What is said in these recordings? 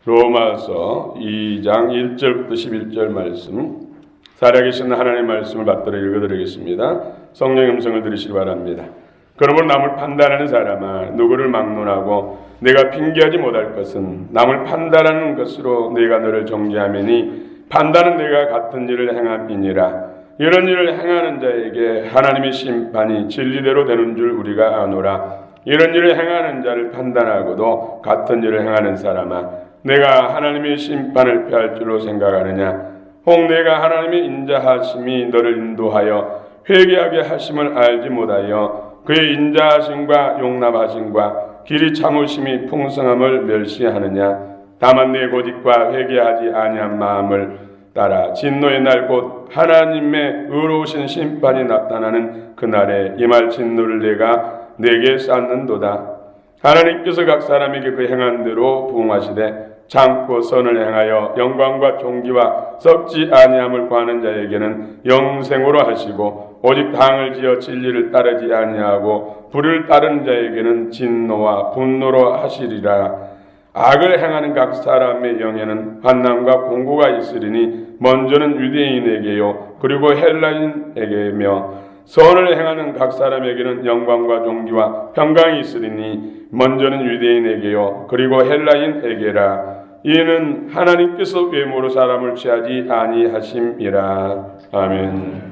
로마서 2장 1절부터 11절 말씀, 살아계신 하나님의 말씀을 받들어 읽어드리겠습니다. 성령의 음성을 들으시기 바랍니다. 그러므로 남을 판단하는 사람아, 누구를 막론하고 내가 핑계하지 못할 것은 남을 판단하는 것으로 내가 너를 정죄하매니 판단은 내가 같은 일을 행함이니라. 이런 일을 행하는 자에게 하나님의 심판이 진리대로 되는 줄 우리가 아노라. 이런 일을 행하는 자를 판단하고도 같은 일을 행하는 사람아, 내가 하나님의 심판을 피할 줄로 생각하느냐? 혹 내가 하나님의 인자하심이 너를 인도하여 회개하게 하심을 알지 못하여 그의 인자하심과 용납하심과 길이 참으심이 풍성함을 멸시하느냐? 다만 내 고집과 회개하지 아니한 마음을 따라 진노의 날 곧 하나님의 의로우신 심판이 나타나는 그날에 임할 진노를 내게 쌓는도다. 하나님께서 각 사람에게 그 행한 대로 부응하시되 참고 선을 행하여 영광과 존귀와 썩지 아니함을 구하는 자에게는 영생으로 하시고, 오직 당을 지어 진리를 따르지 아니하고 불을 따르는 자에게는 진노와 분노로 하시리라. 악을 행하는 각 사람의 영에는 환난과 공고가 있으리니 먼저는 유대인에게요 그리고 헬라인에게며, 선을 행하는 각 사람에게는 영광과 존귀와 평강이 있으리니 먼저는 유대인에게요 그리고 헬라인에게라. 이는 하나님께서 외모로 사람을 취하지 아니하심이라. 아멘.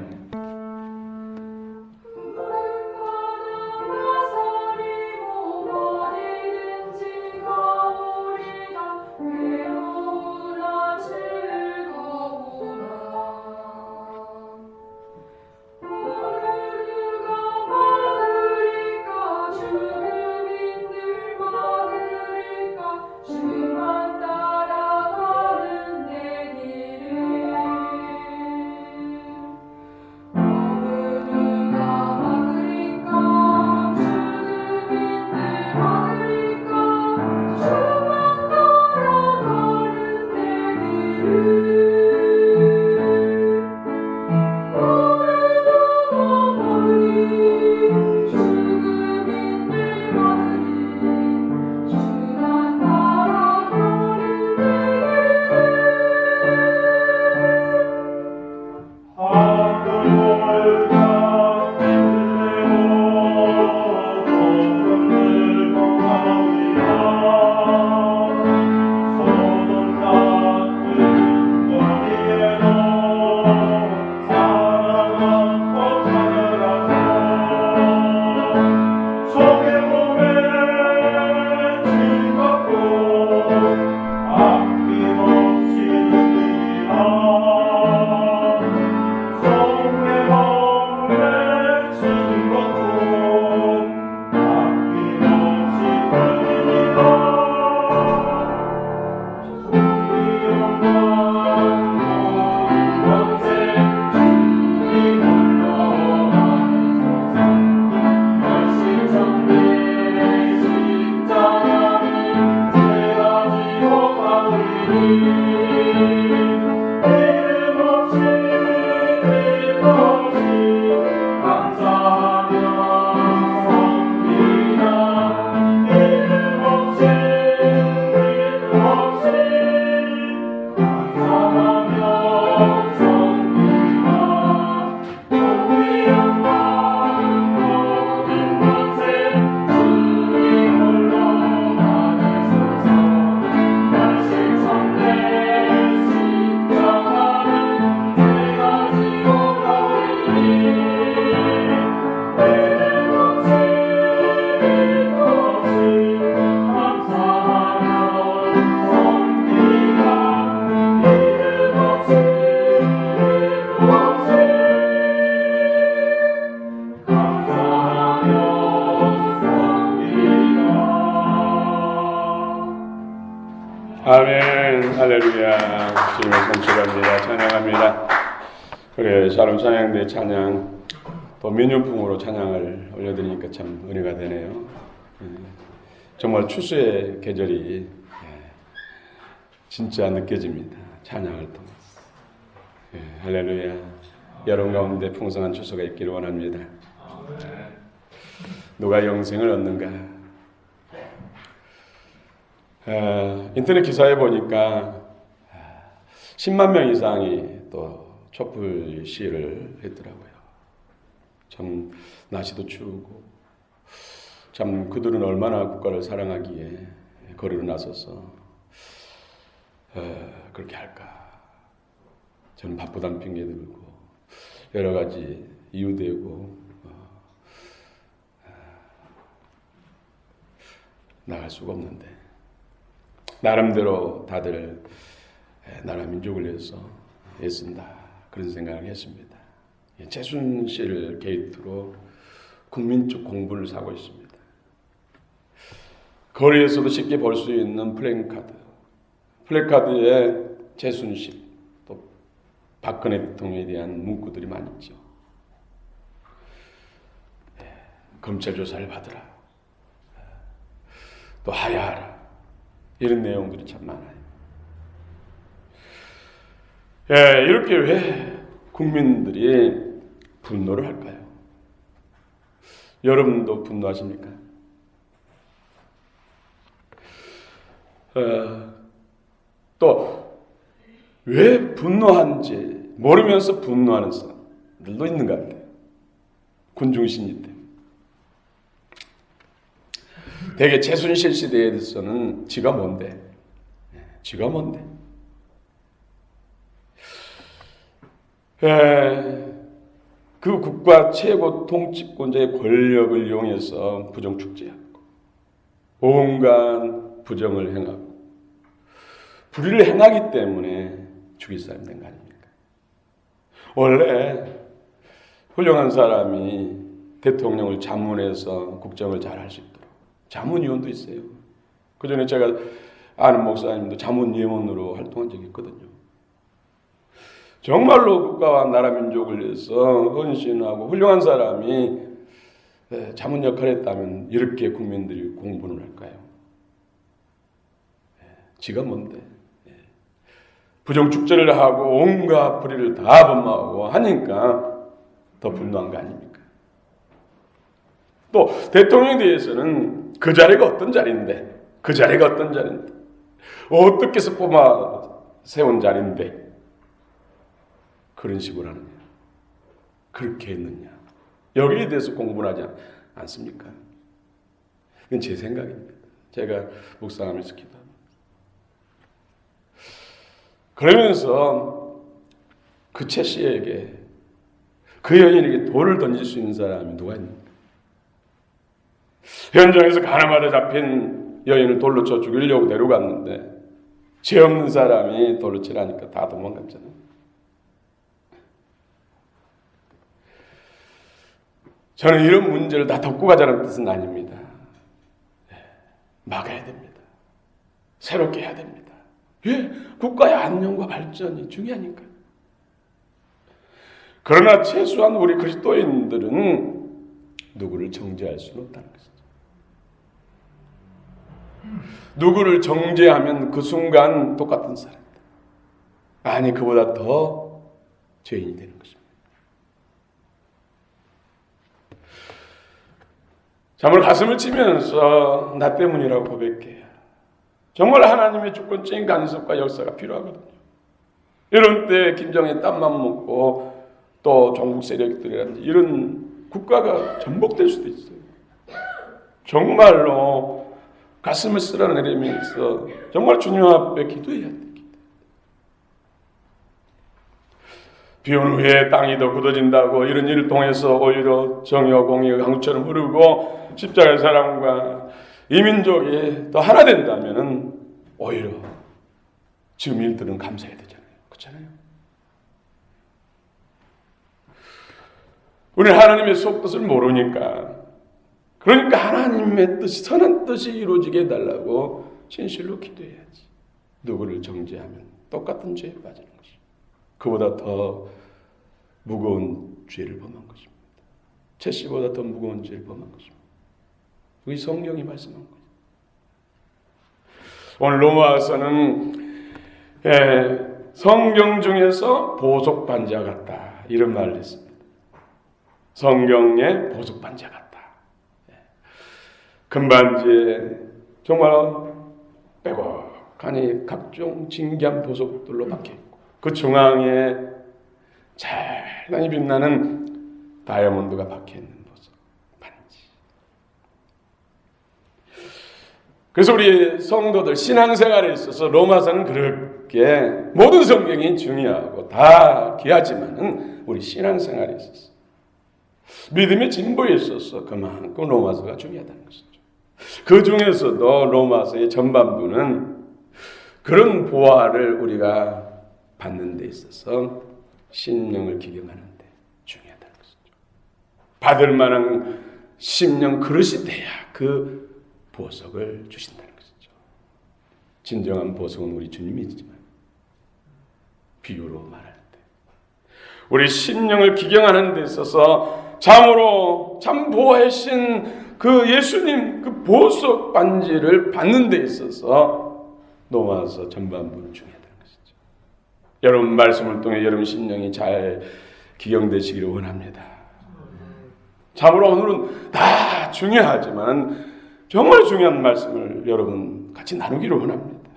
아멘. 할렐루야. 주님을 선출합니다. 찬양합니다. 그래, 샬롬 찬양대 찬양 또 민요풍으로 찬양을 올려드리니까 참 은혜가 되네요. 정말 추수의 계절이 진짜 느껴집니다. 찬양을 통해서. 할렐루야. 여러분 가운데 풍성한 추수가 있기를 원합니다. 누가 영생을 얻는가? 인터넷 기사에 보니까 10만 명 이상이 또 촛불 시위를 했더라고요. 참 날씨도 추우고 참 그들은 얼마나 국가를 사랑하기에 거리로 나서서 그렇게 할까. 저는 바쁘다는 핑계 들고 여러 가지 이유 대고 나갈 수가 없는데 나름대로 다들 나라 민족을 위해서 애쓴다 그런 생각을 했습니다. 최순실 게이트로 국민적 공분을 사고 있습니다. 거리에서도 쉽게 볼 수 있는 플래카드에 최순실 또 박근혜 대통령에 대한 문구들이 많이 있죠. 검찰 조사를 받으라, 또 하야하라, 이런 내용들이 참 많아요. 이렇게 왜 국민들이 분노를 할까요? 여러분도 분노하십니까? 또 왜 분노한지 모르면서 분노하는 사람들도 있는 것 같아요. 군중심리 때문에. 대개 최순실 시대에 대해서는 지가 뭔데? 그 국가 최고 통치권자의 권력을 이용해서 부정축제하고 온갖 부정을 행하고 불의를 행하기 때문에 죽일 사람이 된 거 아닙니까? 원래 훌륭한 사람이 대통령을 자문해서 국정을 잘 할 수 있도록 자문위원도 있어요. 그 전에 제가 아는 목사님도 자문위원으로 활동한 적이 있거든요. 정말로 국가와 나라 민족을 위해서 헌신하고 훌륭한 사람이 자문 역할을 했다면 이렇게 국민들이 공분을 할까요? 지가 뭔데? 부정축제를 하고 온갖 불의를 다 범하고 하니까 더 분노한 거 아닙니까? 또 대통령에 대해서는 그 자리가 어떤 자리인데 어떻게 해서 뽑아 세운 자리인데 그런 식으로 하느냐, 그렇게 했느냐, 여기에 대해서 공부를 하지 않습니까? 이건 제 생각입니다. 제가 묵상하면서 기도합니다. 그러면서 그 최 씨에게, 그 여인에게 돌을 던질 수 있는 사람이 누가 있는가? 현장에서 가늠하다 잡힌 여인을 돌로 쳐 죽이려고 데려갔는데 죄 없는 사람이 돌로 치라니까 다 도망갔잖아요. 저는 이런 문제를 다 덮고 가자는 뜻은 아닙니다. 막아야 됩니다. 새롭게 해야 됩니다. 왜? 국가의 안녕과 발전이 중요하니까. 그러나 최소한 우리 그리스도인들은 누구를 정죄할 수는 없다는 것이죠. 누구를 정죄하면 그 순간 똑같은 사람이다. 아니, 그보다 더 죄인이 되는 것입니다. 참으로 가슴을 치면서 나 때문이라고 고백해요. 정말 하나님의 주권적인 간섭과 역사가 필요하거든요. 이런 때 김정은이 땀만 먹고 또 종북 세력들이라든지 이런 국가가 전복될 수도 있어요. 정말로 가슴을 쓸어내리면서 정말 주님 앞에 기도해야 돼요. 비온 후에 땅이 더 굳어진다고 이런 일을 통해서 오히려 정의와 공의가 강처럼 흐르고 십자가의 사랑과 이 민족이 또 하나 된다면은 오히려 지금 일들은 감사해야 되잖아요. 그렇잖아요. 우리는 하나님의 속뜻을 모르니까, 그러니까 하나님의 뜻이, 선한 뜻이 이루어지게 해달라고 진실로 기도해야지. 누구를 정죄하면 똑같은 죄에 빠지는 것이죠. 그보다 더 무거운 죄를 범한 것입니다. 최 씨보다 더 무거운 죄를 범한 것입니다. 그게 성경이 말씀한 거예요. 오늘 로마서는 성경 중에서 보석반지와 같다, 이런 말을 했습니다. 성경의 보석반지와 같다. 금반지에 정말 빼곡하니 각종 진기한 보석들로 박혀있고 그 중앙에 찬란히 빛나는 다이아몬드가 박혀있는 보석 반지. 그래서 우리 성도들 신앙생활에 있어서 로마서는 그렇게 모든 성경이 중요하고 다 귀하지만은 우리 신앙생활에 있어서 믿음의 진보에 있어서 그만큼 로마서가 중요하다는 것이죠. 그 중에서도 로마서의 전반부는 그런 보화를 우리가 받는 데 있어서 심령을 기경하는 데 중요하다는 것이죠. 받을 만한 심령 그릇이 돼야 그 보석을 주신다는 것이죠. 진정한 보석은 우리 주님이지만 비유로 말할 때 우리 심령을 기경하는 데 있어서 참으로 참 보혜신 그 예수님 그 보석 반지를 받는 데 있어서 로마서 전반부는 중요하다는 것이죠. 여러분 말씀을 통해 여러분 심령이 잘 기경되시기를 원합니다. 참으로 오늘은 다 중요하지만 정말 중요한 말씀을 여러분 같이 나누기를 원합니다.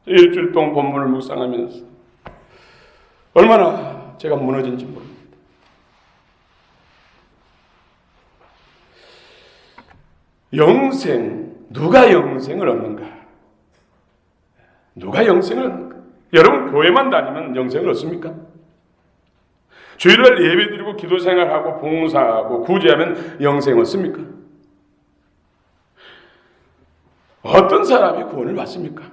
일주일 동안 본문을 묵상하면서 얼마나 제가 무너진지 모릅니다. 영생, 누가 영생을 얻는가? 누가 영생을 얻는가? 여러분 교회만 다니면 영생을 얻습니까? 주일날 예배드리고 기도생활하고 봉사하고 구제하면 영생 얻습니까? 어떤 사람이 구원을 받습니까?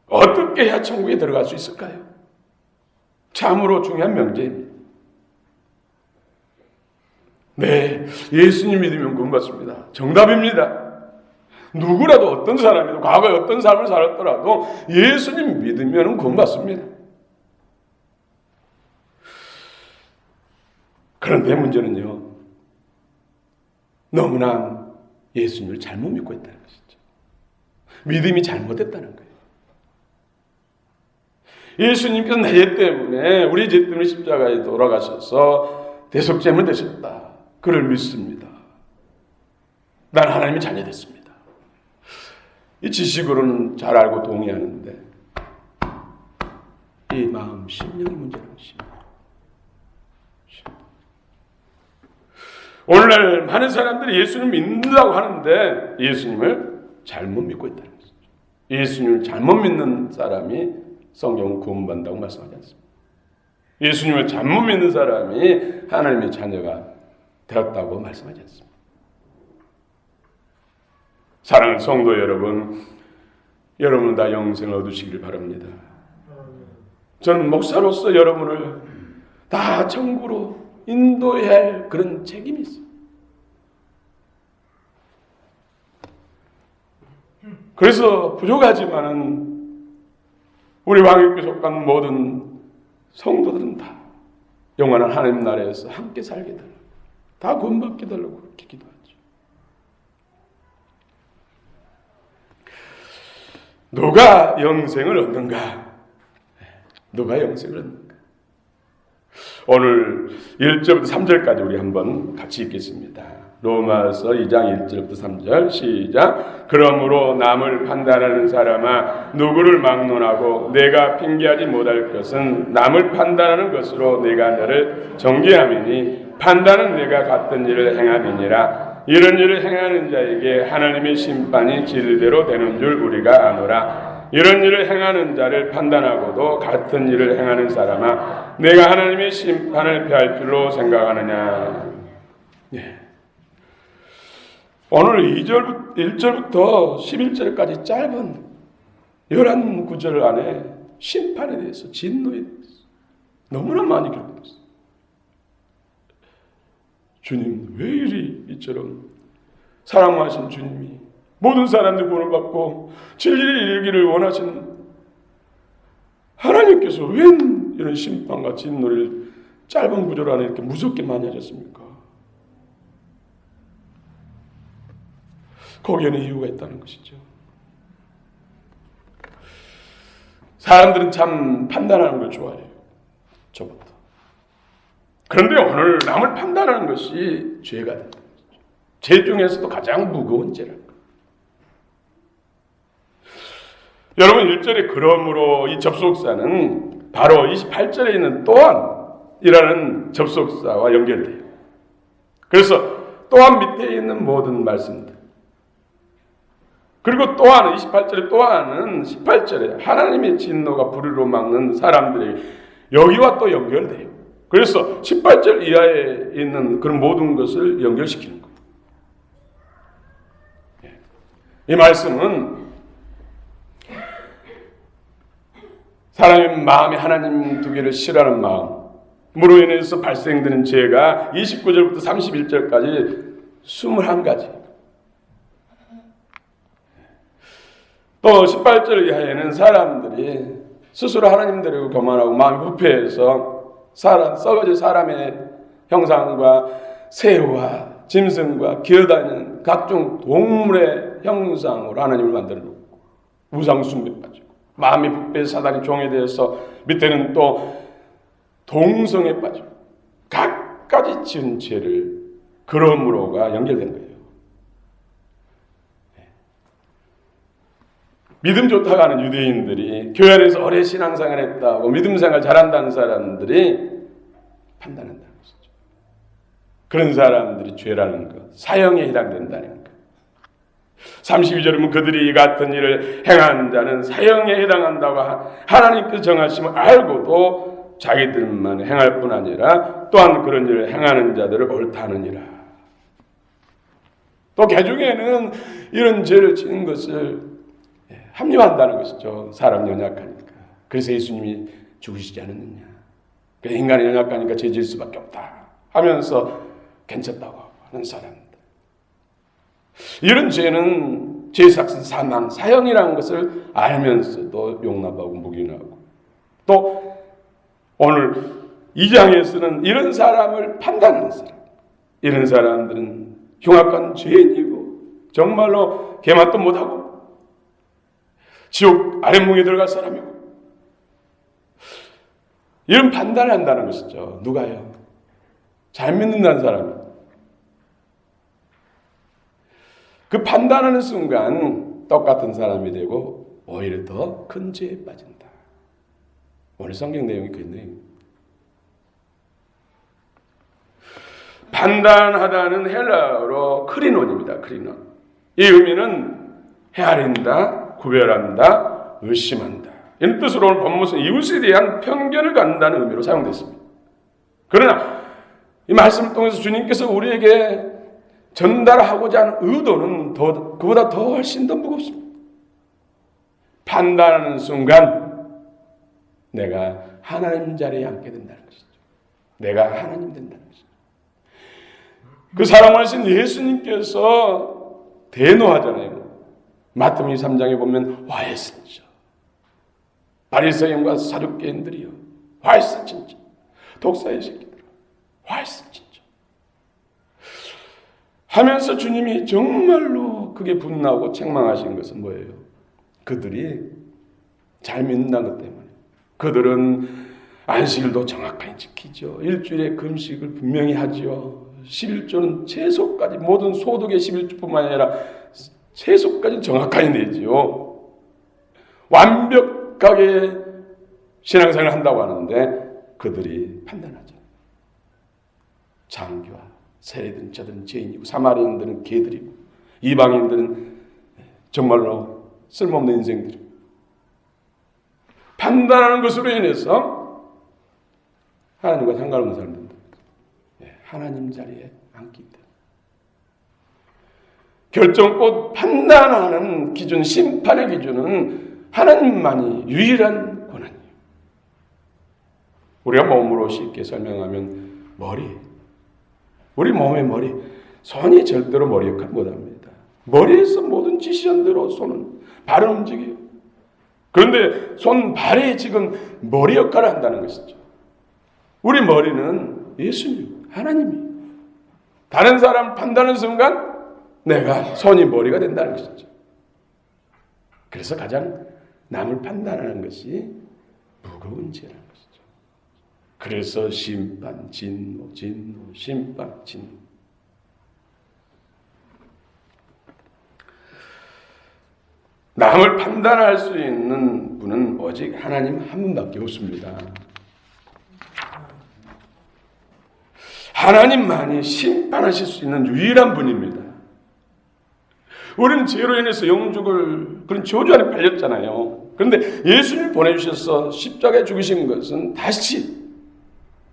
어떻게 해야 천국에 들어갈 수 있을까요? 참으로 중요한 명제입니다. 네, 예수님 믿으면 구원받습니다. 정답입니다. 누구라도 어떤 사람이도 과거에 어떤 삶을 살았더라도 예수님 믿으면 구원받습니다. 그런데 문제는요, 너무나 예수님을 잘못 믿고 있다는 것이죠. 믿음이 잘못됐다는 거예요. 예수님께서 내 죄 때문에 우리 죄 때문에 십자가에 돌아가셔서 대속죄물 되셨다. 그를 믿습니다. 난 하나님의 자녀 됐습니다. 이 지식으로는 잘 알고 동의하는데 이 마음 심령의 문제라는 것입니다. 오늘날 많은 사람들이 예수님을 믿는다고 하는데 예수님을 잘못 믿고 있다는 것이죠. 예수님을 잘못 믿는 사람이 성경은 구원받는다고 말씀하지 않습니다. 예수님을 잘못 믿는 사람이 하나님의 자녀가 되었다고 말씀하지 않습니다. 사랑하는 성도 여러분, 여러분은 다 영생을 얻으시기를 바랍니다. 저는 목사로서 여러분을 다 천국으로 인도해야 할 그런 책임이 있어요. 그래서 부족하지만은 우리 왕국에 속한 모든 성도들은 다 영원한 하나님 나라에서 함께 살게 달라고, 다 구원받게 달라고 그렇게 기도하죠. 누가 영생을 얻는가? 누가 영생을 얻는가? 오늘 1절부터 3절까지 우리 한번 같이 읽겠습니다. 로마서 2장 1절부터 3절 시작. 그러므로 남을 판단하는 사람아 누구를 막론하고 내가 핑계하지 못할 것은 남을 판단하는 것으로 내가 너를 정죄함이니 판단은 내가 같은 일을 행함이니라. 이런 일을 행하는 자에게 하나님의 심판이 진리대로 되는 줄 우리가 아노라. 이런 일을 행하는 자를 판단하고도 같은 일을 행하는 사람아 내가 하나님의 심판을 피할 줄로 생각하느냐. 네. 오늘 1절부터 11절까지 짧은 11구절 안에 심판에 대해서, 진노에 대해서 너무나 많이 기록됐어요. 주님 왜 이리 이처럼 사랑하신 주님이 모든 사람들 구원을 받고 진리를 이루기를 원하신 하나님께서 왜 이런 심판과 진노를 짧은 구절 안에 이렇게 무섭게 많이 하셨습니까? 거기에는 이유가 있다는 것이죠. 사람들은 참 판단하는 걸 좋아해요. 저부터. 그런데 오늘 남을 판단하는 것이 죄가 된다. 죄 중에서도 가장 무거운 죄랄까. 여러분 1절에 그러므로 이 접속사는 바로 28절에 있는 또한이라는 접속사와 연결돼요. 그래서 또한 밑에 있는 모든 말씀들, 그리고 또한 28절에 또한은 18절에 하나님의 진노가 불의로 막는 사람들에게 여기와 또 연결돼요. 그래서 18절 이하에 있는 그런 모든 것을 연결시키는 거예요. 이 말씀은 사람의 마음에 하나님 두기를 싫어하는 마음으로 인해서 발생되는 죄가 29절부터 31절까지 21가지. 또 18절 이하에는 사람들이 스스로 하나님대로 교만하고 마음이 부패해서 썩어질 사람의 형상과 새와 짐승과 기어다니는 각종 동물의 형상으로 하나님을 만들어 놓고 우상 숭배에 빠지고 마음이 부패해서 사단의 종에 대해서 밑에는 또 동성에 빠지고 각가지 지은 죄를 그러므로가 연결된 거예요. 믿음 좋다고 하는 유대인들이 교회 안에서 오래 신앙생활 했다고 믿음생활 잘한다는 사람들이 판단한다는 것이죠. 그런 사람들이 죄라는 것, 사형에 해당된다는 것. 32절에 보면 그들이 이 같은 일을 행한 자는 사형에 해당한다고 하나님께서 정하심을 알고도 자기들만 행할 뿐 아니라 또한 그런 일을 행하는 자들을 옳다 하느니라. 또 개중에는 이런 죄를 지는 것을 합리화한다는 것이죠. 사람 연약하니까. 그래서 예수님이 죽으시지 않았느냐. 인간이 연약하니까 죄 지을 수밖에 없다 하면서 괜찮다고 하는 사람들. 이런 죄는 죄삭은 사망, 사형이라는 것을 알면서도 용납하고 묵인하고, 또 오늘 2장에서는 이런 사람을 판단하는 사람, 이런 사람들은 흉악한 죄인이고 정말로 개맛도 못하고 지옥 아랫목에 들어갈 사람이고, 이런 판단을 한다는 것이죠. 누가요? 잘 믿는다는 사람이. 그 판단하는 순간 똑같은 사람이 되고 오히려 더 큰 죄에 빠진다. 오늘 성경 내용이 그 내용. 판단하다는 헬라어로 크리논입니다. 크리논. 이 의미는 헤아린다, 구별한다, 의심한다. 이런 뜻으로 오늘 본문은 이웃에 대한 편견을 갖는다는 의미로 사용됐습니다. 그러나 이 말씀을 통해서 주님께서 우리에게 전달하고자 하는 의도는 그보다 더 훨씬 더 무겁습니다. 판단하는 순간 내가 하나님 자리에 앉게 된다는 것이죠. 내가 하나님 된다는 것이죠. 그 사랑하신 예수님께서 대노하잖아요. 마태복음 3장에 보면 화했으니죠. 바리새인과 사두개인들이요, 화했어 진짜. 독사의 새끼들, 화했어 진짜. 하면서 주님이 정말로 그게 분노하고 책망하신 것은 뭐예요? 그들이 잘 믿는다는 것 때문에. 그들은 안식일도 정확하게 지키죠. 일주일에 금식을 분명히 하죠. 11조는 채소까지, 모든 소득의 11조뿐만 아니라 채소까지 정확하게 내지요. 완벽하게 신앙생활을 한다고 하는데 그들이 판단하죠. 장교와 세례든 저들은 죄인이고 사마리아인들은 개들이고 이방인들은 정말로 쓸모없는 인생들이고, 판단하는 것으로 인해서 하나님과 상관없는 사람들 하나님 자리에 앉기 때문에 결정권 판단하는 기준, 심판의 기준은 하나님만이 유일한 권한이에요. 우리가 몸으로 쉽게 설명하면 머리, 우리 몸의 머리, 손이 절대로 머리 역할 못합니다. 머리에서 모든 지시한대로 손은, 발은 움직여요. 그런데 손, 발이 지금 머리 역할을 한다는 것이죠. 우리 머리는 예수님, 하나님이. 다른 사람 판단하는 순간 내가 손이 머리가 된다는 것이죠. 그래서 가장 남을 판단하는 것이 무거운 죄라는 것이죠. 그래서 심판, 진노, 심판, 진노. 남을 판단할 수 있는 분은 오직 하나님 한 분밖에 없습니다. 하나님만이 심판하실 수 있는 유일한 분입니다. 우리는 죄로 인해서 영죽을 그런 저주 안에 팔렸잖아요. 그런데 예수님을 보내주셔서 십자가에 죽으신 것은 다시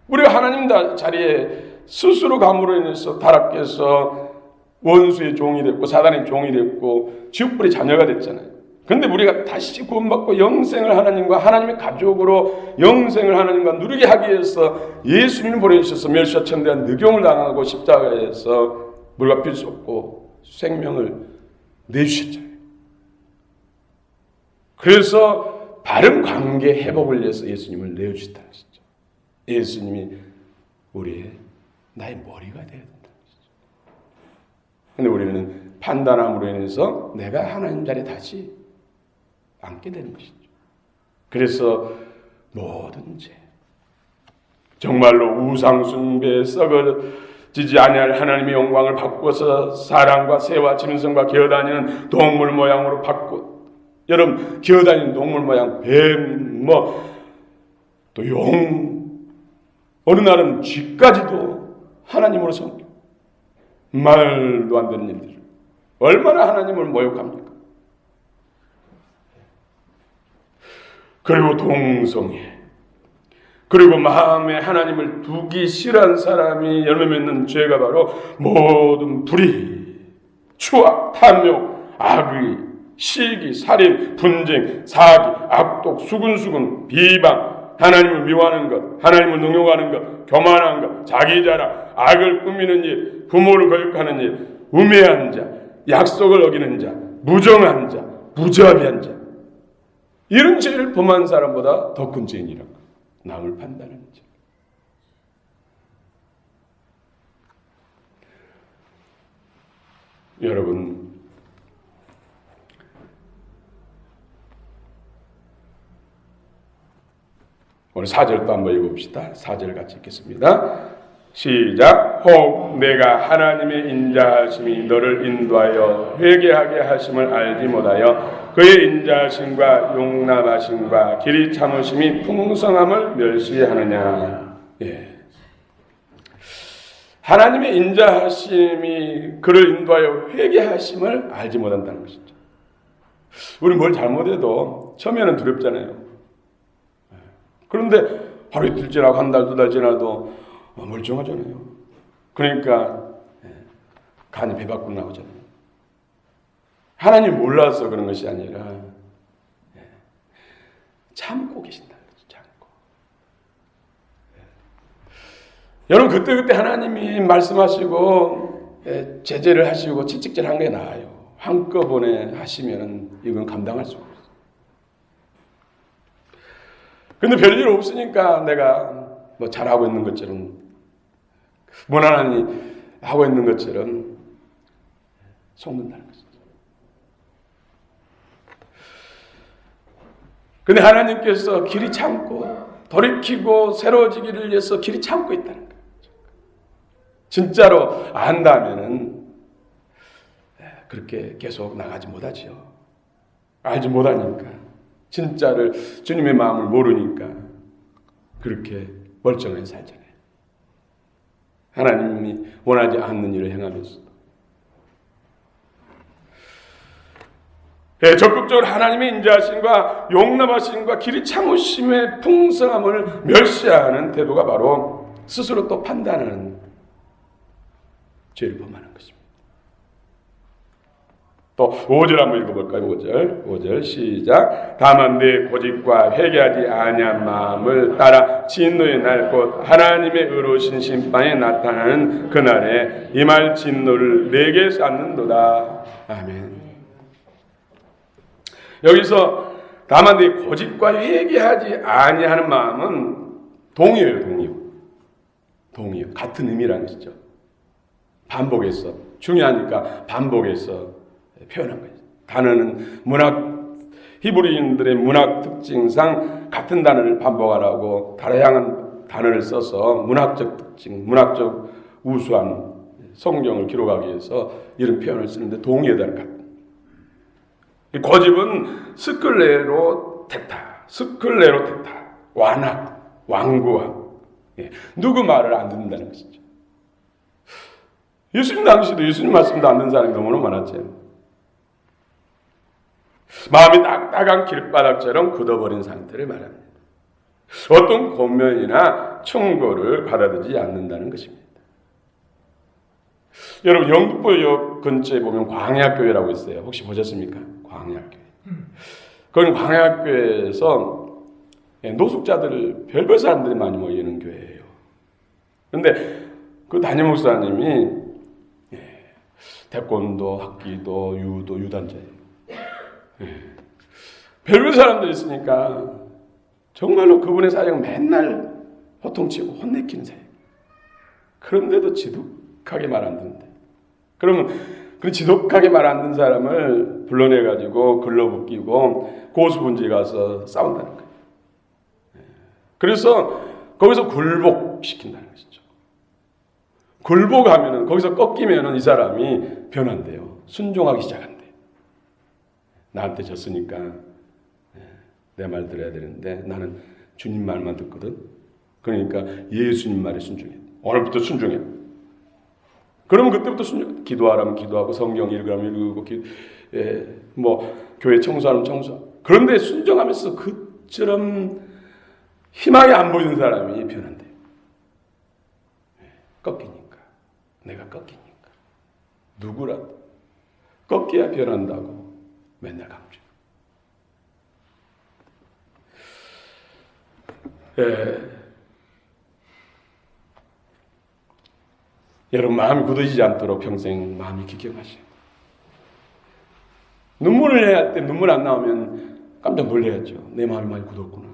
우리가 하나님 자리에 스스로 감으로 인해서 타락해서 원수의 종이 됐고 사단의 종이 됐고 지옥불의 자녀가 됐잖아요. 그런데 우리가 다시 구원받고 영생을 하나님과 하나님의 가족으로 영생을 하나님과 누리게 하기 위해서 예수님을 보내주셔서 멸시천대한 늑용을 당하고 십자가에서 물과 필 수 없고 생명을 내주셨잖아요. 그래서 바른 관계 회복을 위해서 예수님을 내어주셨다는 것이죠. 예수님이 나의 머리가 되어야 된다는 것이죠. 그런데 우리는 판단함으로 인해서 내가 하나님 자리에 다시 앉게 되는 것이죠. 그래서 모든 죄, 정말로 우상숭배, 썩어지지 아니할 하나님의 영광을 바꾸어서 사람과 새와 짐승과 기어다니는 동물 모양으로 여러분 기어다니는 동물 모양 뱀, 또 용, 어느 날은 쥐까지도 하나님으로 섬겨. 말도 안 되는 일들. 얼마나 하나님을 모욕합니까? 그리고 동성애, 그리고 마음에 하나님을 두기 싫어한 사람이 열매 맺는 죄가 바로 모든 불의, 추악, 탐욕, 악의, 시기, 살인, 분쟁, 사기, 악독, 수근수근, 비방, 하나님을 미워하는 것, 하나님을 능욕하는 것, 교만한 것, 자기 자랑, 악을 꾸미는 일, 부모를 거역하는 일, 우매한 자, 약속을 어기는 자, 무정한 자, 무자비한 자, 이런 죄를 범한 사람보다 더 큰 죄인이라고. 남을 판단하는 죄. 여러분, 오늘 4절도 한번 읽어봅시다. 4절 같이 읽겠습니다. 시작. 혹 내가 하나님의 인자하심이 너를 인도하여 회개하게 하심을 알지 못하여 그의 인자하심과 용납하심과 길이 참으심이 풍성함을 멸시하느냐. 예. 하나님의 인자하심이 그를 인도하여 회개하심을 알지 못한다는 것이죠. 우리 뭘 잘못해도 처음에는 두렵잖아요. 그런데 하루 이틀 지나고 한 달, 두 달 지나도 멀쩡하잖아요. 그러니까 간이 배 밖으로 나오잖아요. 하나님 몰라서 그런 것이 아니라 참고 계신다는 거죠. 참고. 여러분 그때 하나님이 말씀하시고 제재를 하시고 채찍질한 게 나아요. 한꺼번에 하시면 이건 감당할 수가 없어요. 근데 별일 없으니까 내가 잘하고 있는 것처럼 무난하니 하고 있는 것처럼 속는다는 것이죠. 근데 하나님께서 길이 참고 돌이키고 새로워지기를 위해서 길이 참고 있다는 거죠. 진짜로 안다면은 그렇게 계속 나가지 못하지요. 알지 못하니까. 진짜를 주님의 마음을 모르니까 그렇게 멀쩡하게 살잖아요. 하나님이 원하지 않는 일을 행하면서 적극적으로 하나님의 인자하심과 용납하심과 길이 참으심의 풍성함을 멸시하는 태도가 바로 스스로 또 판단하는 죄를 범하는 것입니다. 또 5절 한번 읽어볼까요? 5절 시작. 다만 내 고집과 회개하지 아니한 마음을 따라 진노의 날 곧 하나님의 의로우신 심판에 나타나는 그날에 임할 진노를 내게 쌓는도다. 아멘. 여기서 다만 내 고집과 회개하지 아니하는 마음은 동의어요. 동의어. 같은 의미라는 것이죠. 반복해서 중요하니까 반복해서 표현한 거예요. 단어는 히브리인들의 문학 특징상 같은 단어를 반복하라고 다양한 단어를 써서 문학적 특징, 문학적 우수한 성경을 기록하기 위해서 이런 표현을 쓰는데 동의어다는 같은. 고집은 스클레로테타, 완악, 완고함. 누구 말을 안 듣는다는 것이죠. 예수님 당시도 예수님 말씀도 안 듣는 사람이 너무나 많았죠. 마음이 딱딱한 길바닥처럼 굳어버린 상태를 말합니다. 어떤 권면이나 청구를 받아들이지 않는다는 것입니다. 여러분 영등포역 근처에 보면 광야교회라고 있어요. 혹시 보셨습니까? 광야교회. 그건 광야교회에서 노숙자들 별별 사람들이 많이 모이는 교회예요. 그런데 그 담임 목사님이 태권도, 합기도, 유도, 유단자예요. 별별 사람들이 있으니까 정말로 그분의 사역은 맨날 호통치고 혼내키는 사역. 그런데도 지독하게 말 안 듣는데. 그러면 그 지독하게 말 안 듣는 사람을 불러내가지고 글러붙이고 고수분지에 가서 싸운다는 거예요. 그래서 거기서 굴복시킨다는 것이죠. 굴복하면은 거기서 꺾이면은 이 사람이 변한대요. 순종하기 시작한대요. 나한테 졌으니까 내 말 들어야 되는데 나는 주님 말만 듣거든. 그러니까 예수님 말에 순종해. 오늘부터 순종해. 그러면 그때부터 순종. 기도하라면 기도하고 성경 읽으라면 읽고 교회 청소하면 청소하고. 그런데 순종하면서 그처럼 희망이 안 보이는 사람이 변한대요. 꺾이니까. 내가 꺾이니까. 누구라도 꺾여야 변한다고 맨날 강조. 여러분 마음이 굳어지지 않도록 평생 마음이 기경하셔요. 눈물을 내야 할 때 눈물 안 나오면 깜짝 놀라야죠. 내 마음이 많이 굳었구나.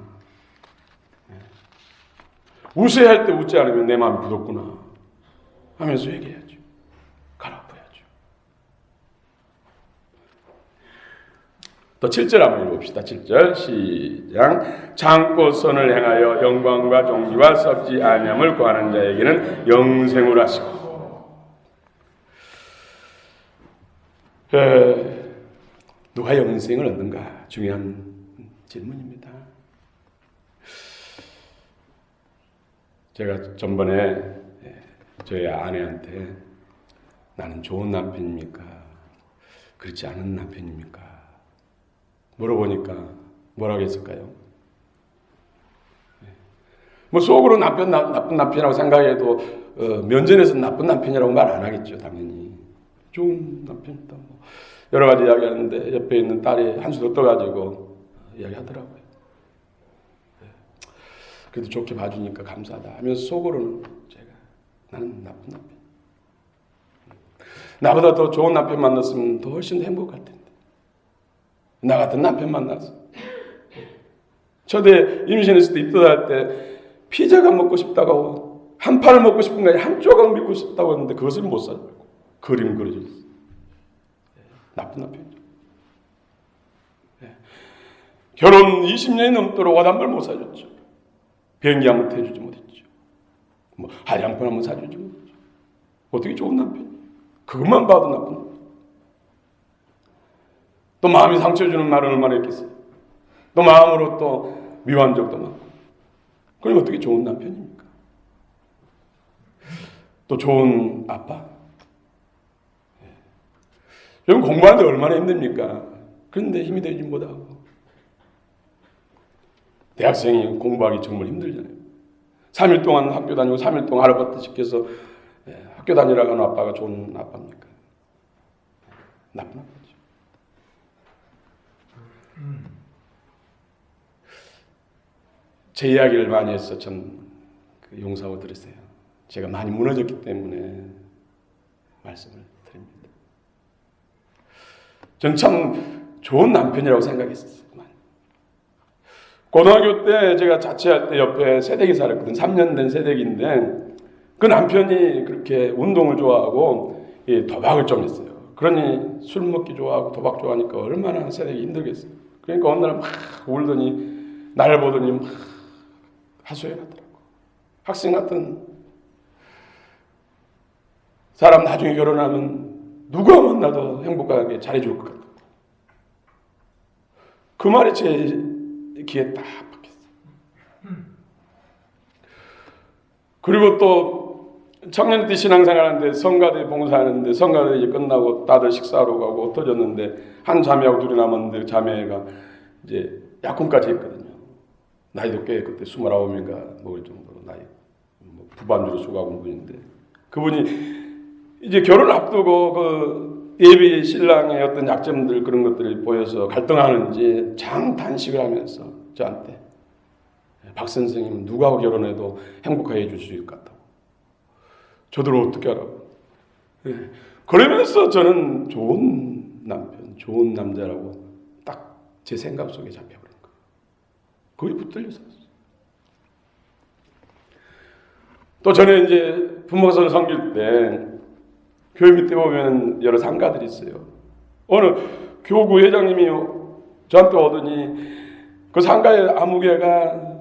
웃어야 할 때 웃지 않으면 내 마음이 굳었구나 하면서 얘기해야죠. 갈아엎어야죠. 또 7절 한번 읽어봅시다. 7절 시작. 참고 선을 행하여 영광과 존귀와 썩지 아니함을 구하는 자에게는 영생을 하시고. 누가 영생을 얻는가? 중요한 질문입니다. 제가 전번에 저희 아내한테 나는 좋은 남편입니까? 그렇지 않은 남편입니까? 물어보니까 뭐라고 했을까요? 속으로 나쁜 남편이라고 생각해도 면전에서 나쁜 남편이라고 말 안 하겠죠, 당연히. 좋은 남편이다. 여러 가지 이야기하는데 옆에 있는 딸이 한 수 더 떠가지고 이야기하더라고요. 그래도 좋게 봐주니까 감사하다 하면서 속으로는 제가 나는 나쁜 남편. 나보다 더 좋은 남편 만났으면 더 훨씬 더 행복할 텐데. 나 같은 남편 만나서. 저도 임신했을 때 입덧할 때 피자가 먹고 싶다고 한 판을 먹고 싶은 게 아니라 한 조각 먹고 싶다고 했는데 그것을 못 사주고 그림 그려줬어요. 나쁜 남편이죠. 결혼 20년이 넘도록 옷 한 벌 못 사줬죠. 비행기 한번 태워주지 못했죠. 화장품 한번 사주지 못했죠. 어떻게 좋은 남편이에요. 그것만 봐도 나쁜 남편. 또 마음이 상처 주는 말을 얼마나 했겠어요. 또 마음으로 또 미워한 적도 많고. 그럼 어떻게 좋은 남편입니까? 또 좋은 아빠? 여러분 공부하는데 얼마나 힘듭니까? 그런데 힘이 되지 못하고. 대학생이 공부하기 정말 힘들잖아요. 3일 동안 학교 다니고 3일 동안 아르바이트 시켜서 학교 다니라고 하는 아빠가 좋은 아빠입니까? 나쁜 아빠죠. 제 이야기를 많이 해서 전 용서하고 들으세요. 제가 많이 무너졌기 때문에 말씀을 드립니다. 전 참 좋은 남편이라고 생각했었어요. 고등학교 때 제가 자취할 때 옆에 새댁이 살았거든요. 3년 된 새댁인데 그 남편이 그렇게 운동을 좋아하고 도박을 좀 했어요. 그러니 술 먹기 좋아하고 도박 좋아하니까 얼마나 새댁이 힘들겠어요. 그러니까 어느 날 막 울더니 나를 보더니 막 하소연하더라고. 학생 같은 사람 나중에 결혼하면 누가 만나도 행복하게 잘해줄 것 같다고. 그 말이 제 귀에 딱 박혔어요. 그리고 또 청년 때 신앙생활하는데 성가대 봉사하는데 성가대 이제 끝나고 다들 식사하러 가고 흩어졌는데 한 자매하고 둘이 남았는데 자매가 이제 약혼까지 했거든요. 나이도 꽤 그때 29인가 먹을 정도로 나이 부반주로 수고하고 분인데 그분이 이제 결혼을 앞두고 그 예비 신랑의 어떤 약점들 그런 것들이 보여서 갈등하는지 장단식을 하면서 저한테 박 선생님은 누구하고 결혼해도 행복하게 해줄 수 있을 것 같다고. 저들 어떻게 하라고. 그러면서 저는 좋은 남편, 좋은 남자라고 딱 제 생각 속에 잡혀버린 거예요. 거의 붙들려서. 또 저는 이제 부모선 섬길 때 교회 밑에 보면 여러 상가들이 있어요. 어느 교구 회장님이 저한테 오더니 그 상가의 아무개가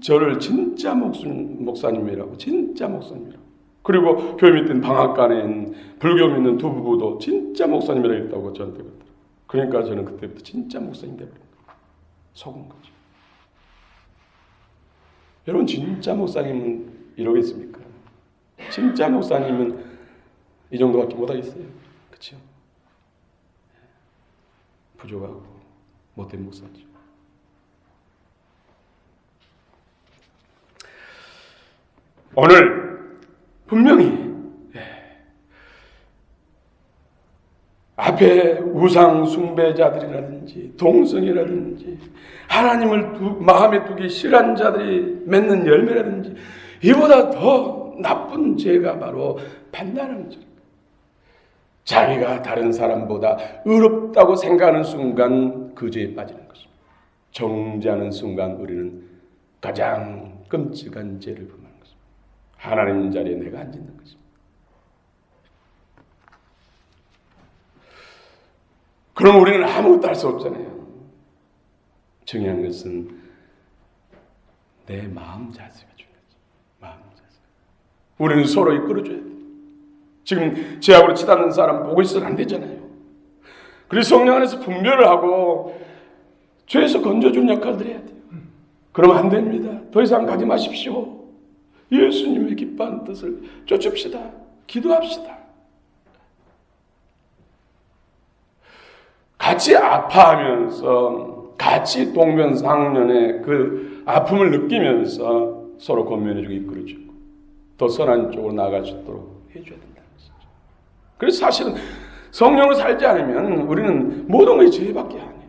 저를 진짜 목사님이라고 진짜 목사님이라고. 그리고 교회 밑에 방앗간에 불교 믿는 두 부부도 진짜 목사님이라고 했다고 저한테 그랬더라고요. 그러니까 저는 그때부터 진짜 목사님 되버린 거예요. 속은 거죠. 여러분 진짜 목사님은 이러겠습니까? 진짜 목사님은 이 정도밖에 못하겠어요. 그렇죠? 부족하고 못된 목사죠. 오늘 분명히 앞에 우상 숭배자들이라든지 동성이라든지 하나님을 마음에 두기 싫어하는 자들이 맺는 열매라든지 이보다 더 나쁜 죄가 바로 판단하는 죄. 자기가 다른 사람보다 의롭다고 생각하는 순간 그 죄에 빠지는 것입니다. 정죄하는 순간 우리는 가장 끔찍한 죄를 범하는 것입니다. 하나님 자리에 내가 앉는 것입니다. 그럼 우리는 아무것도 할 수 없잖아요. 중요한 것은 내 마음 자세가 중요하죠. 마음 자세. 우리는 서로 이끌어줘야 돼요. 지금 죄악으로 치닫는 사람 보고 있어서는 안 되잖아요. 그래서 성령 안에서 분별을 하고 죄에서 건져주는 역할을 해야 돼요. 그러면 안 됩니다. 더 이상 가지 마십시오. 예수님의 기뻐하는 뜻을 쫓읍시다. 기도합시다. 같이 아파하면서 같이 동면상련의 그 아픔을 느끼면서 서로 권면해주고 이끌어주고 더 선한 쪽으로 나아갈 수 있도록 해줘야 된다는 것이죠. 그래서 사실은 성령으로 살지 않으면 우리는 모든 것이 죄밖에 아니에요.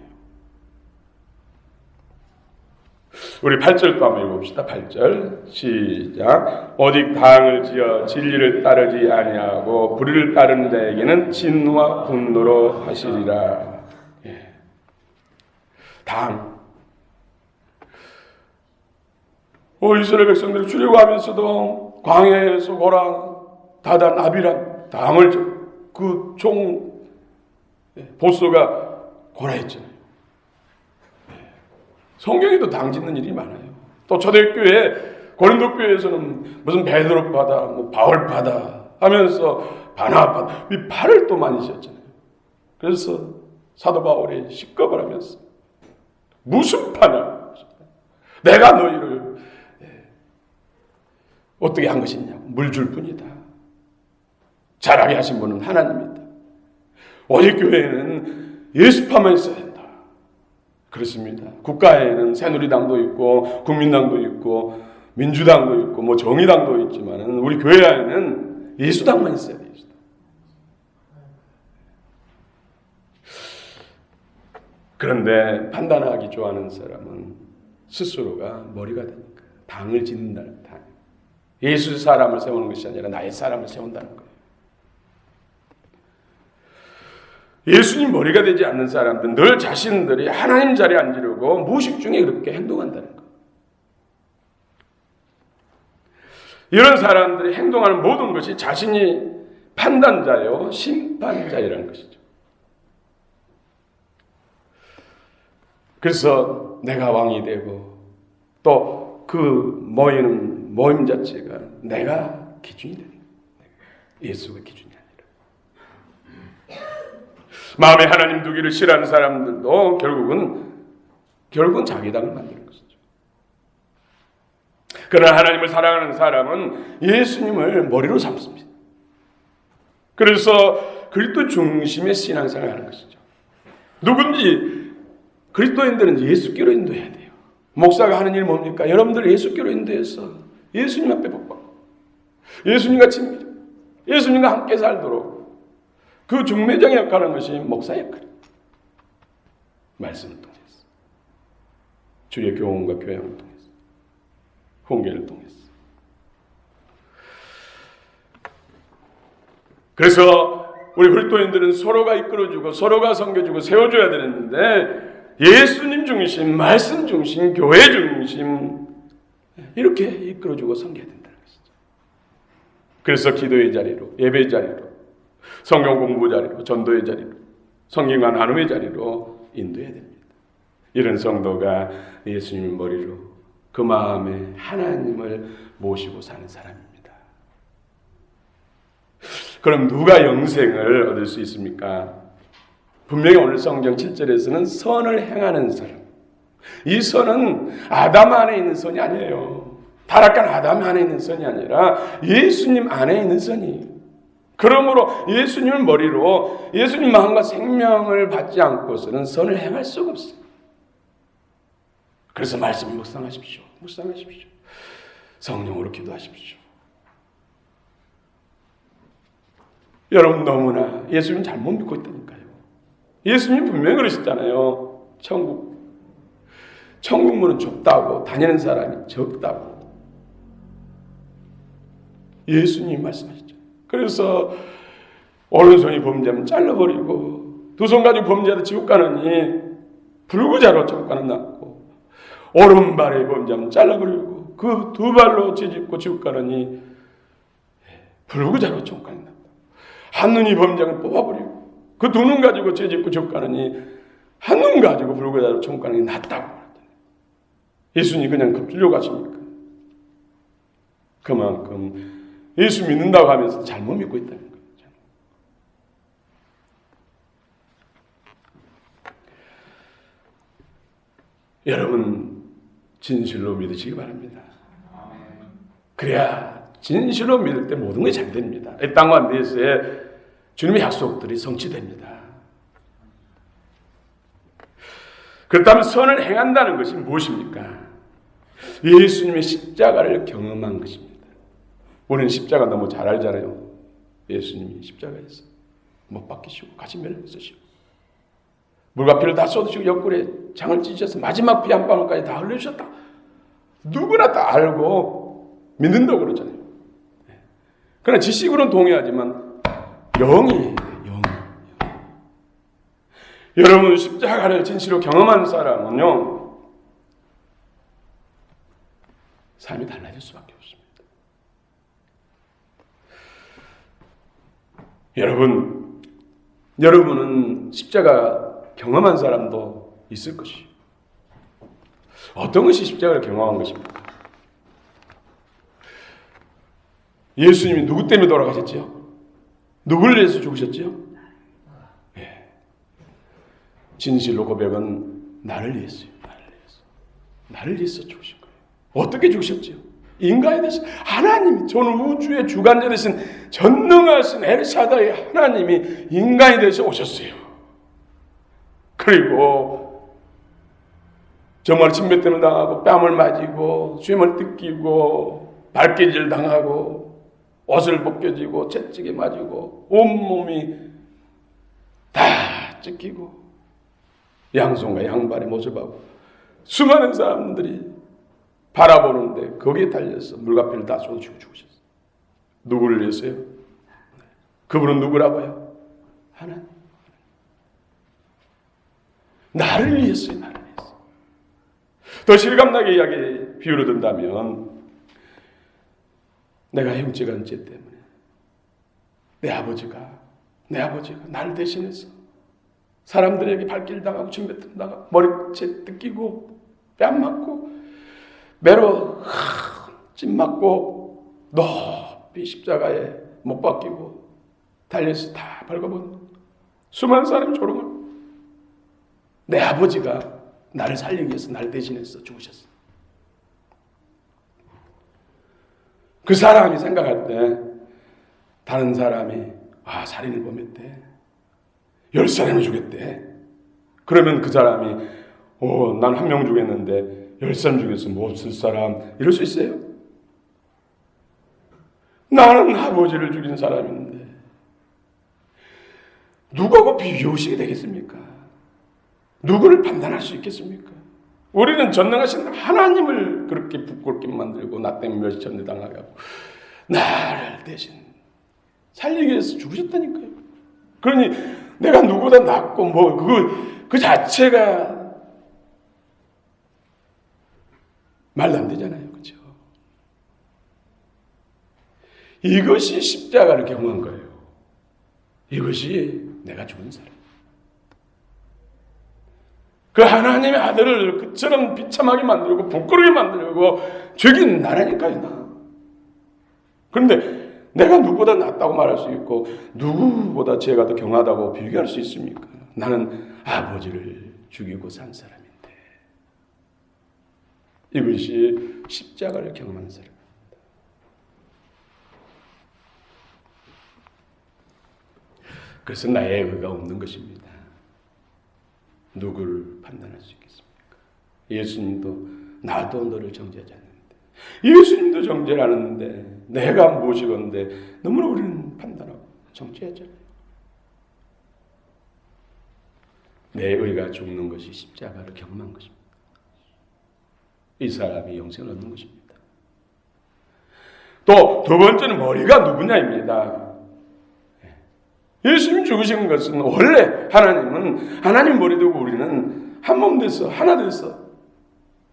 우리 8절도 한번 읽어봅시다. 8절 시작. 오직 당을 지어 진리를 따르지 아니하고 불의를 따르는 자에게는 진노와 분노로 하시리라. 당. 이스라엘 백성들이 출애굽하면서도 광야에서 고라, 다단, 아비람, 당을 그 총 보스가 고라했잖아요. 성경에도 당 짓는 일이 많아요. 또 초대교회 고린도 교회에서는 무슨 베드로파다, 뭐 바울파다 하면서 바나바다 이 팔을 또 많이 씌었잖아요. 그래서 사도 바울이 시겁을 하면서 무슨 파냐? 내가 너희를 어떻게 한 것이냐고 물 줄 뿐이다. 잘하게 하신 분은 하나님이다. 오직 교회에는 예수파만 있어야 된다. 그렇습니다. 국가에는 새누리당도 있고 국민당도 있고 민주당도 있고 뭐 정의당도 있지만 우리 교회 안에는 예수당만 있어야 돼요. 예수당. 그런데 판단하기 좋아하는 사람은 스스로가 머리가 되니까 당을 짓는다는 당. 예수 사람을 세우는 것이 아니라 나의 사람을 세운다는 거예요. 예수님 머리가 되지 않는 사람들은 늘 자신들이 하나님 자리에 앉으려고 무의식 중에 그렇게 행동한다는 거예요. 이런 사람들이 행동하는 모든 것이 자신이 판단자요 심판자이라는 것이죠. 그래서 내가 왕이 되고 또 그 모임 자체가 내가 기준이 되는 거예요. 예수가 기준이 아니라. 마음에 하나님 두기를 싫어하는 사람들도 결국은 결국은 자기 당을 만드는 것이죠. 그러나 하나님을 사랑하는 사람은 예수님을 머리로 삼습니다. 그래서 그리스도 중심의 신앙생활을 하는 것이죠. 누군지 그리스도인들은 예수께로 인도해야 돼요. 목사가 하는 일 뭡니까? 여러분들 예수께로 인도해서 예수님 앞에 복받고 예수님과 친밀, 예수님과 함께 살도록 그 중매장의 역할을 하는 것이 목사 역할입니다. 말씀을 통해서, 주의 교훈과 교양을 통해서, 훈계를 통해서. 그래서 우리 그리스도인들은 서로가 이끌어주고 서로가 섬겨주고 세워줘야 되는데 예수님 중심, 말씀 중심, 교회 중심 이렇게 이끌어주고 섬겨야 된다는 것이죠. 그래서 기도의 자리로, 예배 자리로, 성경 공부 자리로, 전도의 자리로, 성경과 나눔의 자리로 인도해야 됩니다. 이런 성도가 예수님 머리로 그 마음에 하나님을 모시고 사는 사람입니다. 그럼 누가 영생을 얻을 수 있습니까? 분명히 오늘 성경 7절에서는 선을 행하는 사람. 이 선은 아담 안에 있는 선이 아니에요. 타락한 아담 안에 있는 선이 아니라 예수님 안에 있는 선이에요. 그러므로 예수님을 머리로 예수님 마음과 생명을 받지 않고서는 선을 행할 수가 없어요. 그래서 말씀을 묵상하십시오. 묵상하십시오. 성령으로 기도하십시오. 여러분 너무나 예수님 잘못 믿고 있다니까요. 예수님 분명히 그러셨잖아요. 천국 문은 좁다고, 다니는 사람이 적다고. 예수님 말씀하셨죠. 그래서 오른손이 범죄하면 잘라버리고 두 손 가지고 범죄하다 지옥 가느니 불구자로 천국 가는 낫고, 오른발에 범죄하면 잘라버리고 그 두 발로 죄짓고 지옥 가느니 불구자로 천국 가는 낫다. 한눈이 범죄하면 뽑아버리고 그 두 눈 가지고 죄짓고 지옥 가느니 한눈 가지고 불구자로 천국 가는 게 낫다고. 예수님 그냥 겁주려고 가십니까? 그만큼 예수 믿는다고 하면서 잘못 믿고 있다는 거죠. 여러분 진실로 믿으시기 바랍니다. 그래야 진실로 믿을 때 모든 것이 잘 됩니다. 이 땅과 내에서의 주님의 약속들이 성취됩니다. 그렇다면 선을 행한다는 것이 무엇입니까? 예수님의 십자가를 경험한 것입니다. 우리는 십자가 너무 잘 알잖아요. 예수님이 십자가에서 못 박히시고 가시면을 쓰시고 물과 피를 다 쏟으시고 옆구리에 장을 찢으셔서 마지막 피 한 방울까지 다 흘려주셨다. 누구나 다 알고 믿는다고 그러잖아요. 그러나 지식으로는 동의하지만 영이 여러분 십자가를 진실로 경험한 사람은요 삶이 달라질 수밖에 없습니다. 여러분은 십자가 경험한 사람도 있을 것이에요. 어떤 것이 십자가를 경험한 것입니까? 예수님이 누구 때문에 돌아가셨지요? 누구를 위해서 죽으셨지요? 예. 진실로 고백은 나를 위해서요. 나를 위해서 죽으신 거예요. 어떻게 죽으셨지요? 인간이 되신 하나님, 전 우주의 주관자 되신 전능하신 엘샤다의 하나님이 인간이 되셔 오셨어요. 그리고 정말 침뱉음을 당하고 뺨을 맞이고 쇠을 뜯기고 발길질 당하고 옷을 벗겨지고 채찍에 맞이고 온몸이 다 찢기고 양손과 양발의 모습하고 수많은 사람들이 바라보는데 거기에 달려서 물과 피를 다 쏟으시고 죽으셨어요. 누구를 위해서요? 그분은 누구라고요? 하나님. 나를 위해서요. 나를 위해서. 더 실감나게 이야기 비유를 든다면 내가 형제간 죄 때문에 내 아버지가 나를 대신해서 사람들에게 발길 당하고 침뱉음 당하고 머리채 뜯기고 뺨 맞고 매로 찜 맞고 높이 십자가에 못 박히고 달려서 다 밟아본 수많은 사람이 조롱하고 내 아버지가 나를 살리기 위해서 나를 대신해서 죽으셨어. 그 사람이 생각할 때 다른 사람이 살인을 범했대, 10사람을 죽였대. 그러면 그 사람이 난 1명 죽였는데 10사람 죽였어, 뭐 없을 사람, 이럴 수 있어요? 나는 아버지를 죽인 사람인데 누구하고 비교의식이 되겠습니까? 누구를 판단할 수 있겠습니까? 우리는 전능하신 하나님을 그렇게 부끄럽게 만들고 나 때문에 멸시천대 당하게 하고 나를 대신 살리기 위해서 죽으셨다니까요. 그러니 내가 누구보다 낫고 그 자체가 말도 안 되잖아요. 그렇죠? 이것이 십자가를 경험한 거예요. 이것이 내가 죽은 사람. 그 하나님의 아들을 그처럼 비참하게 만들고 부끄럽게 만들고 죽인 나라니까요. 나. 그런데 내가 누구보다 낫다고 말할 수 있고 누구보다 죄가 더 경하다고 비교할 수 있습니까? 나는 아버지를 죽이고 산 사람인데. 이것이 십자가를 경험한 사람입니다. 그래서 나의 의가 없는 것입니다. 누구를 판단할 수 있겠습니까? 예수님도 나도 너를 정죄하지 않는데, 예수님도 정죄를 하는데 내가 무엇이건데 너무나 우리는 판단하고 정죄하잖아요. 내 의가 죽는 것이 십자가를 경험한 것입니다. 이 사람이 영생을 얻는 것입니다. 또 두 번째는 머리가 누구냐입니다. 예수님 죽으신 것은 원래 하나님 머리 되고 우리는 한 몸 돼서 하나 돼서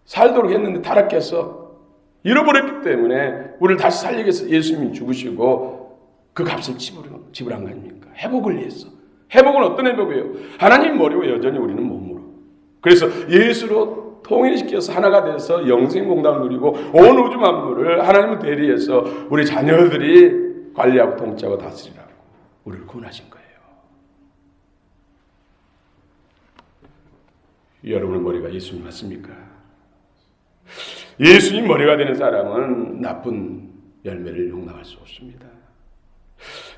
살도록 했는데 타락해서 잃어버렸기 때문에 우리를 다시 살리기 위해서 예수님이 죽으시고 그 값을 지불한 거 아닙니까? 회복을 위해서. 회복은 어떤 회복이에요? 하나님 머리고 여전히 우리는 몸으로. 그래서 예수로 통일시켜서 하나가 돼서 영생 공담을 누리고 온 우주 만물을 하나님을 대리해서 우리 자녀들이 관리하고 통치하고 다스리라고 우리를 구원하신 거예요. 여러분의 머리가 예수님 맞습니까? 예수님 머리가 되는 사람은 나쁜 열매를 용납할 수 없습니다.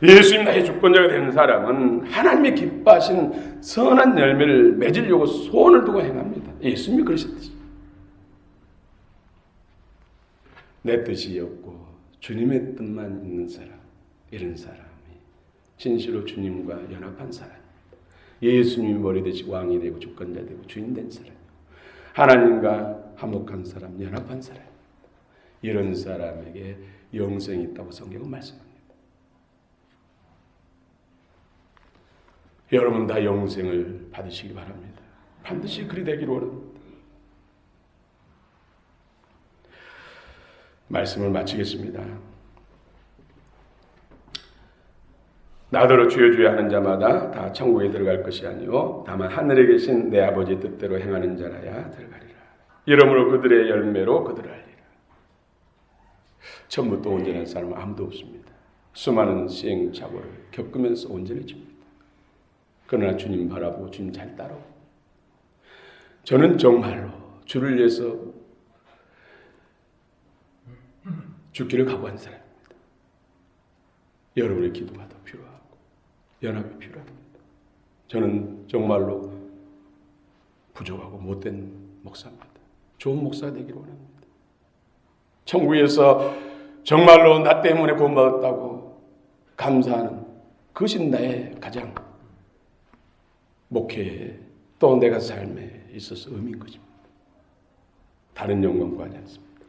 예수님 나의 주권자가 되는 사람은 하나님의 기뻐하신 선한 열매를 맺으려고 소원을 두고 행합니다. 예수님이 그러셨듯이. 내 뜻이 없고 주님의 뜻만 있는 사람, 이런 사람이 진실로 주님과 연합한 사람입니다. 예수님이 머리 되시고 왕이 되고 주권자 되고 주인 된 사람, 하나님과 화목한 사람, 연합한 사람입니다. 이런 사람에게 영생이 있다고 성경은 말씀합니다. 여러분 다 영생을 받으시기 바랍니다. 반드시 그리 되기를 원합니다. 말씀을 마치겠습니다. 나더러 주여 주여 하는 자마다 다 천국에 들어갈 것이 아니요 다만 하늘에 계신 내 아버지의 뜻대로 행하는 자라야 들어가리라. 이러므로 그들의 열매로 그들을 알리라. 처음부터 온전한 사람은 아무도 없습니다. 수많은 시행착오를 겪으면서 온전해집니다. 그러나 주님 바라보고 주님 잘 따라오고, 저는 정말로 주를 위해서 죽기를 각오한 사람입니다. 여러분의 기도가 더 필요하고 연합이 필요합니다. 저는 정말로 부족하고 못된 목사입니다. 좋은 목사가 되기를 원합니다. 천국에서 정말로 나 때문에 구원받았다고 감사하는 그것이 나의 가장 목회에 또 내가 삶에 있어서 의미인 것입니다. 다른 영광 구하지 않습니다.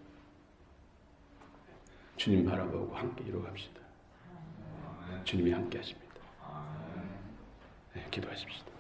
주님 바라보고 함께 이뤄갑시다. 주님이 함께 하십니다. 네, 기도하십시다.